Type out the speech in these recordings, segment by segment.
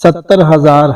70,000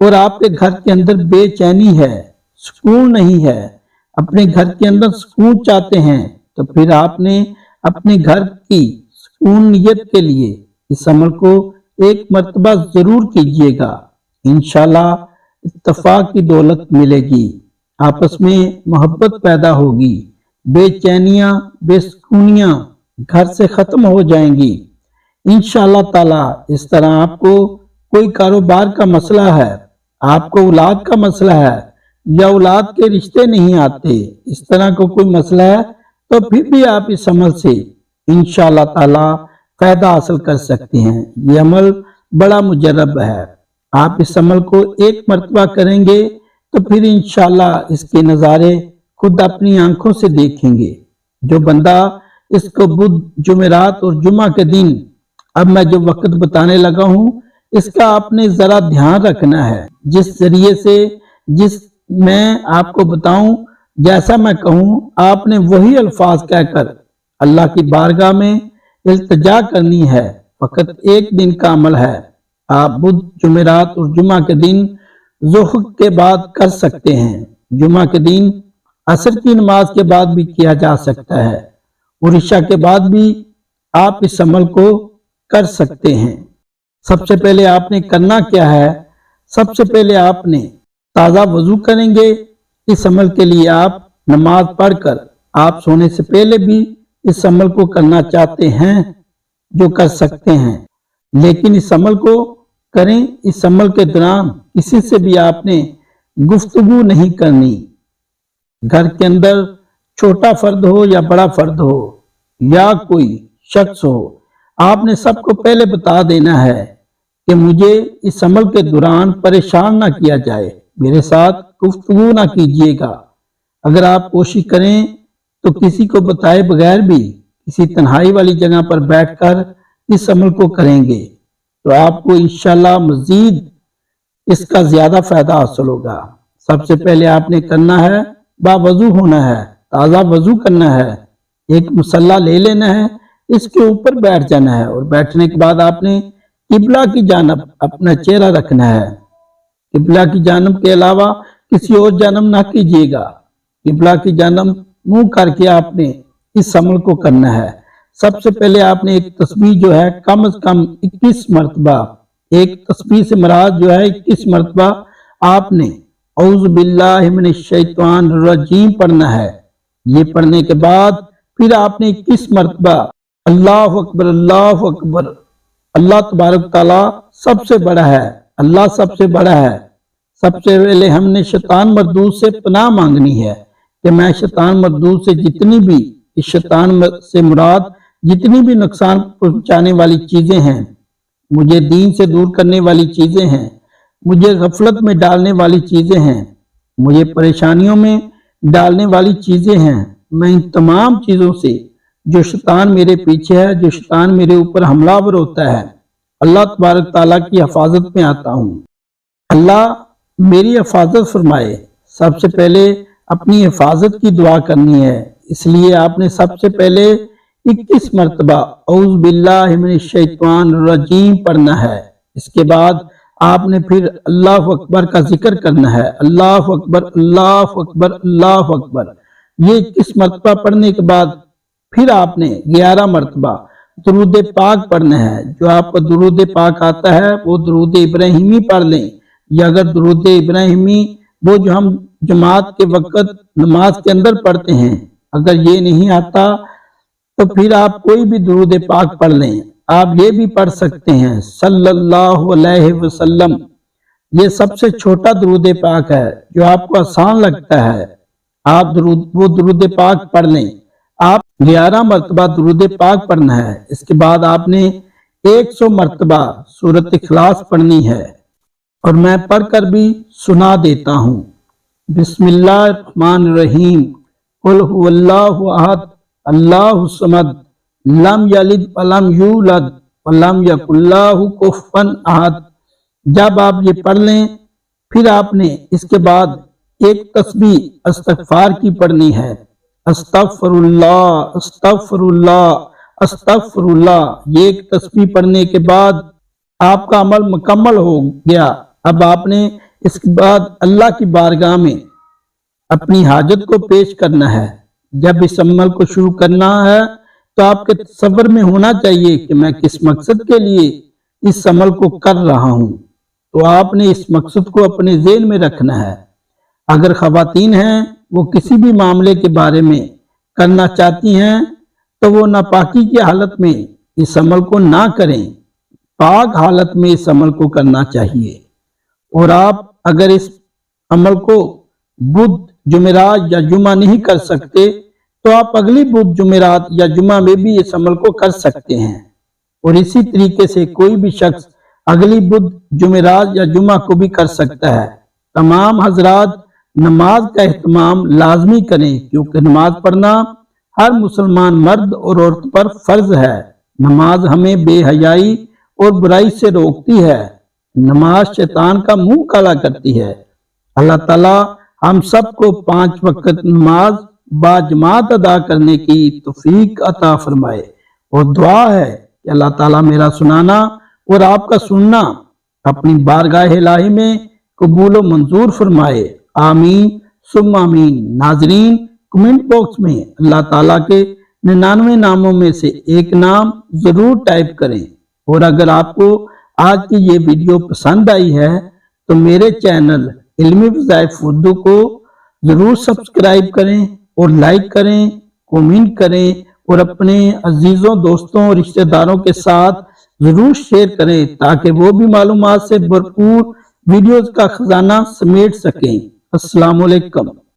اور آپ کے گھر کے اندر بے چینی ہے، سکون نہیں ہے، اپنے گھر کے اندر سکون چاہتے ہیں، تو پھر آپ نے اپنے گھر کی سکونیت کے لیے اس عمل کو ایک مرتبہ ضرور کیجیے گا۔ انشاءاللہ اتفاق کی دولت ملے گی، آپس میں محبت پیدا ہوگی، بے چینیاں بے سکونیاں گھر سے ختم ہو جائیں گی انشاءاللہ تعالی۔ اس طرح آپ کو کوئی کاروبار کا مسئلہ ہے، آپ کو اولاد کا مسئلہ ہے، یا اولاد کے رشتے نہیں آتے، اس طرح کو کوئی مسئلہ ہے، تو پھر بھی آپ اس عمل سے انشاءاللہ تعالی فائدہ حاصل کر سکتے ہیں۔ یہ عمل بڑا مجرب ہے، آپ اس عمل کو ایک مرتبہ کریں گے تو پھر انشاءاللہ اس کے نظارے خود اپنی آنکھوں سے دیکھیں گے۔ جو بندہ اس کو بدھ، جمعرات اور جمعہ کے دن، اب میں جو وقت بتانے لگا ہوں، اس کا آپ نے ذرا دھیان رکھنا ہے۔ جس ذریعے سے میں آپ کو بتاؤں، جیسا میں کہوں، آپ نے وہی الفاظ کہہ کر اللہ کی بارگاہ میں التجا کرنی ہے۔ فقط ایک دن کا عمل ہے، آپ بدھ، جمعرات اور جمعہ کے دن ظہر کے بعد کر سکتے ہیں، جمعہ کے دن عصر کی نماز کے بعد بھی کیا جا سکتا ہے، اور عشاء کے بعد بھی آپ اس عمل کو کر سکتے ہیں۔ سب سے پہلے آپ نے کرنا کیا ہے؟ سب سے پہلے آپ نے تازہ وضو کریں گے۔ اس عمل کے لیے آپ نماز پڑھ کر آپ سونے سے پہلے بھی اس عمل کو کرنا چاہتے ہیں، جو کر سکتے ہیں، لیکن اس عمل کو کریں۔ اس عمل کے دوران کسی سے بھی آپ نے گفتگو نہیں کرنی، گھر کے اندر چھوٹا فرد ہو یا بڑا فرد ہو یا کوئی شخص ہو، آپ نے سب کو پہلے بتا دینا ہے کہ مجھے اس عمل کے دوران پریشان نہ کیا جائے، میرے ساتھ گفتگو نہ کیجیے گا۔ اگر آپ کوشش کریں تو کسی کو بتائے بغیر بھی کسی تنہائی والی جگہ پر بیٹھ کر اس عمل کو کریں گے تو آپ کو انشاءاللہ مزید اس کا زیادہ فائدہ حاصل ہوگا۔ سب سے پہلے آپ نے کرنا ہے، باوضو ہونا ہے، تازہ وضو کرنا ہے، ایک مصلی لے لینا ہے، اس کے اوپر بیٹھ جانا ہے، اور بیٹھنے کے بعد آپ نے قبلہ کی جانب اپنا چہرہ رکھنا ہے۔ قبلہ کی جانب کے علاوہ کسی اور جانب نہ کیجیے گا، قبلہ کی جانب منہ کر کے آپ نے اس عمل کو کرنا ہے۔ سب سے پہلے آپ نے ایک تسبیح جو ہے کم از کم 21 مرتبہ، ایک تسبیح سے مراد جو ہے 21 مرتبہ آپ نے اعوذ باللہ من الشیطان الرجیم پڑھنا ہے۔ یہ پڑھنے کے بعد پھر آپ نے 21 مرتبہ اللہ اکبر اللہ اکبر، اللہ تبارک تعالیٰ سب سے بڑا ہے، اللہ سب سے بڑا ہے۔ سب سے پہلے ہم نے شیطان مردود سے پناہ مانگنی ہے کہ میں شیطان مردود سے جتنی بھی، اس شیطان سے مراد جتنی بھی نقصان پہنچانے والی چیزیں ہیں، مجھے دین سے دور کرنے والی چیزیں ہیں، مجھے غفلت میں ڈالنے والی چیزیں ہیں، مجھے پریشانیوں میں ڈالنے والی چیزیں ہیں، میں ان تمام چیزوں سے، جو شیطان میرے پیچھے ہے، جو شیطان میرے اوپر حملہ آور ہوتا ہے، اللہ تبارک تعالیٰ کی حفاظت میں آتا ہوں۔ اللہ میری حفاظت فرمائے۔ سب سے پہلے اپنی حفاظت کی دعا کرنی ہے، اس لیے آپ نے سب سے پہلے 21 مرتبہ اعوذ باللہ من الشیطان الرجیم پڑھنا ہے۔ اس کے بعد آپ نے پھر اللہ اکبر کا ذکر کرنا ہے، اللہ اکبر اللہ اکبر اللہ اکبر۔ یہ 21 مرتبہ پڑھنے کے بعد پھر آپ نے 11 مرتبہ درود پاک پڑھنا ہے۔ جو آپ کو درود پاک آتا ہے وہ درود ابراہیمی پڑھ لیں، یا اگر درود ابراہیمی وہ جو ہم جماعت کے وقت نماز کے اندر پڑھتے ہیں، اگر یہ نہیں آتا تو پھر آپ کوئی بھی درود پاک پڑھ لیں۔ آپ یہ بھی پڑھ سکتے ہیں صلی اللہ علیہ وسلم، یہ سب سے چھوٹا درود پاک ہے جو آپ کو آسان لگتا ہے، آپ وہ درود پاک پڑھ لیں۔ آپ 11 مرتبہ درود پاک پڑھنا ہے۔ اس کے بعد آپ نے 100 مرتبہ سورۃ اخلاص پڑھنی ہے، اور میں پڑھ کر بھی سنا دیتا ہوں۔ بسم اللہ الرحمن الرحیم، قل هو اللہ احد اللہ الصمد لم یلد ولم یولد ولم یکن لہ کفوا احد۔ جب آپ یہ پڑھ لیں پھر آپ نے اس کے بعد ایک تسبیح استغفار کی پڑھنی ہے، استغفر اللہ استغفر اللہ استغفر اللہ۔ یہ ایک تسبیح پڑھنے کے بعد آپ کا عمل مکمل ہو گیا۔ اب آپ نے اس کے بعد اللہ کی بارگاہ میں اپنی حاجت کو پیش کرنا ہے۔ جب اس عمل کو شروع کرنا ہے تو آپ کے تصور میں ہونا چاہیے کہ میں کس مقصد کے لیے اس عمل کو کر رہا ہوں، تو آپ نے اس مقصد کو اپنے ذہن میں رکھنا ہے۔ اگر خواتین ہیں وہ کسی بھی معاملے کے بارے میں کرنا چاہتی ہیں تو وہ ناپاکی کی حالت میں اس عمل کو نہ کریں، پاک حالت میں اس عمل کو کرنا چاہیے۔ اور آپ اگر اس عمل کو بدھ، جمعرات یا جمعہ نہیں کر سکتے تو آپ اگلی بدھ، جمعرات یا جمعہ میں بھی اس عمل کو کر سکتے ہیں۔ اور اسی طریقے سے کوئی بھی شخص اگلی بدھ، جمعرات یا جمعہ کو بھی کر سکتا ہے۔ تمام حضرات نماز کا اہتمام لازمی کریں، کیونکہ نماز پڑھنا ہر مسلمان مرد اور عورت پر فرض ہے۔ نماز ہمیں بے حیائی اور برائی سے روکتی ہے۔ نماز شیطان کا منہ کالا کرتی ہے۔ اللہ تعالیٰ ہم سب کو 5 وقت نماز با جماعت ادا کرنے کی توفیق عطا فرمائے، اور دعا ہے کہ اللہ تعالیٰ میرا سنانا اور آپ کا سننا اپنی بارگاہ الہی میں قبول و منظور فرمائے۔ آمین ثم آمین۔ ناظرین، کمنٹ باکس میں اللہ تعالیٰ کے 99 ناموں میں سے ایک نام ضرور ٹائپ کریں، اور اگر آپ کو آج کی یہ ویڈیو پسند آئی ہے تو میرے چینل علمی وظائف اردو کو ضرور سبسکرائب کریں اور لائک کریں، کومنٹ کریں، اور اپنے عزیزوں، دوستوں اور رشتہ داروں کے ساتھ ضرور شیئر کریں تاکہ وہ بھی معلومات سے بھرپور ویڈیوز کا خزانہ سمیٹ سکیں۔ السلام علیکم۔